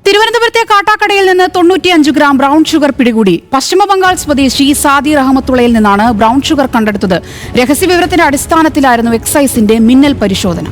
തിരുവനന്തപുരത്തെ കാട്ടാക്കടയിൽ നിന്ന് 95 gram brown sugar പിടികൂടി. പശ്ചിമബംഗാൾ സ്വദേശി സാദിർ അഹമ്മത്തുള്ളയിൽ നിന്നാണ് ബ്രൗൺ ഷുഗർ കണ്ടെടുത്തത്. രഹസ്യവിവരത്തിന്റെ അടിസ്ഥാനത്തിലായിരുന്നു എക്സൈസിന്റെ മിന്നൽ പരിശോധന.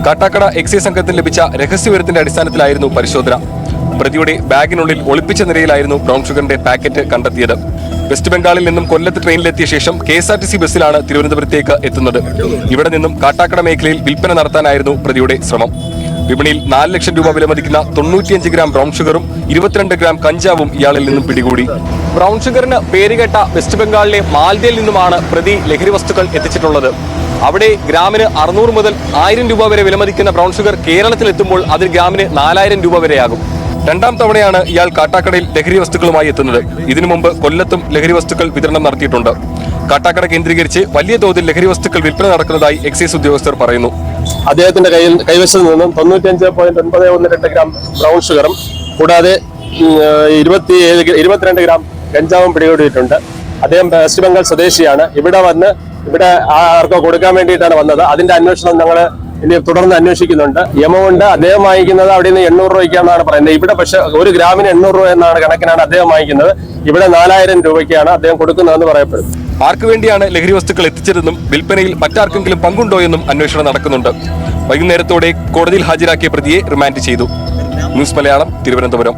കാട്ടാക്കട എക്സൈസ് സംഘത്തിന് ലഭിച്ച രഹസ്യവിവരത്തിന്റെ അടിസ്ഥാനത്തിലായിരുന്നു പരിശോധന. പ്രതിയുടെ ബാഗിനുള്ളിൽ ഒളിപ്പിച്ച നിലയിലായിരുന്നു ബ്രൗൺ ഷുഗറിന്റെ പാക്കറ്റ് കണ്ടെത്തിയത്. വെസ്റ്റ് ബംഗാളിൽ നിന്നും കൊല്ലത്ത് ട്രെയിനിലെത്തിയ ശേഷം KSRTC ബസ്സിലാണ് തിരുവനന്തപുരത്തേക്ക് എത്തുന്നത്. ഇവിടെ നിന്നും കാട്ടാക്കട മേഖലയിൽ വിൽപ്പന നടത്താനായിരുന്നു പ്രതിയുടെ ശ്രമം. വിപണിയിൽ 4 ലക്ഷം രൂപ വിലമതിക്കുന്ന 95 ഗ്രാം ബ്രൗൺ ഷുഗറും 22 ഗ്രാം കഞ്ചാവും ഇയാളിൽ നിന്നും പിടികൂടി. ബ്രൗൺ ഷുഗറിന് പേരുകേട്ട വെസ്റ്റ് ബംഗാളിലെ മാൽദയിൽ നിന്നുമാണ് പ്രതി ലഹരി വസ്തുക്കൾ എത്തിച്ചിട്ടുള്ളത്. അവിടെ ഗ്രാമിന് 600 മുതൽ 1000 രൂപ വരെ വിലമതിക്കുന്ന ബ്രൗൺ ഷുഗർ കേരളത്തിലെത്തുമ്പോൾ അതിൽ ഗ്രാമിന് 4000 രൂപ വരെയാകും. രണ്ടാം തവണയാണ് ഇയാൾ കാട്ടാക്കടയിൽ ലഹരി വസ്തുക്കളുമായി എത്തുന്നത്. ഇതിനു മുമ്പ് കൊല്ലത്തും ലഹരി വസ്തുക്കൾ വിതരണം നടത്തിയിട്ടുണ്ട്. കാട്ടാക്കട കേന്ദ്രീകരിച്ച് വലിയ തോതിൽ ലഹരി വസ്തുക്കൾ വിൽപ്പന നടക്കുന്നതായി എക്സൈസ് ഉദ്യോഗസ്ഥർ പറയുന്നു. അദ്ദേഹത്തിന്റെ കൈവശത്ത് നിന്നും 95.912 ഗ്രാം ബ്രൗൺ ഷുഗറും കൂടാതെ 22 ഗ്രാം കഞ്ചാവും പിടികൂടിയിട്ടുണ്ട്. അദ്ദേഹം വെസ്റ്റ് ബംഗാൾ സ്വദേശിയാണ്. ഇവിടെ ആർക്കോ കൊടുക്കാൻ വേണ്ടിയിട്ടാണ് വന്നത്. അതിന്റെ അന്വേഷണം ഞങ്ങൾ ഇനി തുടർന്ന് അന്വേഷിക്കുന്നുണ്ട്. എമൗണ്ട് അദ്ദേഹം വാങ്ങിക്കുന്നത് അവിടെ നിന്ന് 800 രൂപയ്ക്കാണെന്നാണ് പറയുന്നത്. ഇവിടെ പക്ഷെ 1 ഗ്രാമിന് 800 രൂപ എന്നാണ് കണക്കിനാണ് അദ്ദേഹം വാങ്ങിക്കുന്നത്. ഇവിടെ 4000 രൂപയ്ക്കാണ് അദ്ദേഹം കൊടുക്കുന്നതെന്ന് പറയപ്പെടുന്നു. ആർക്കു വേണ്ടിയാണ് ലഹരി വസ്തുക്കൾ എത്തിച്ചതെന്നും വിൽപ്പനയിൽ മറ്റാർക്കെങ്കിലും പങ്കുണ്ടോ എന്നും അന്വേഷണം നടക്കുന്നുണ്ട്. വൈകുന്നേരത്തോടെ കോടതിയിൽ ഹാജരാക്കിയ പ്രതിയെ റിമാൻഡ് ചെയ്തു. ന്യൂസ് മലയാളം, തിരുവനന്തപുരം.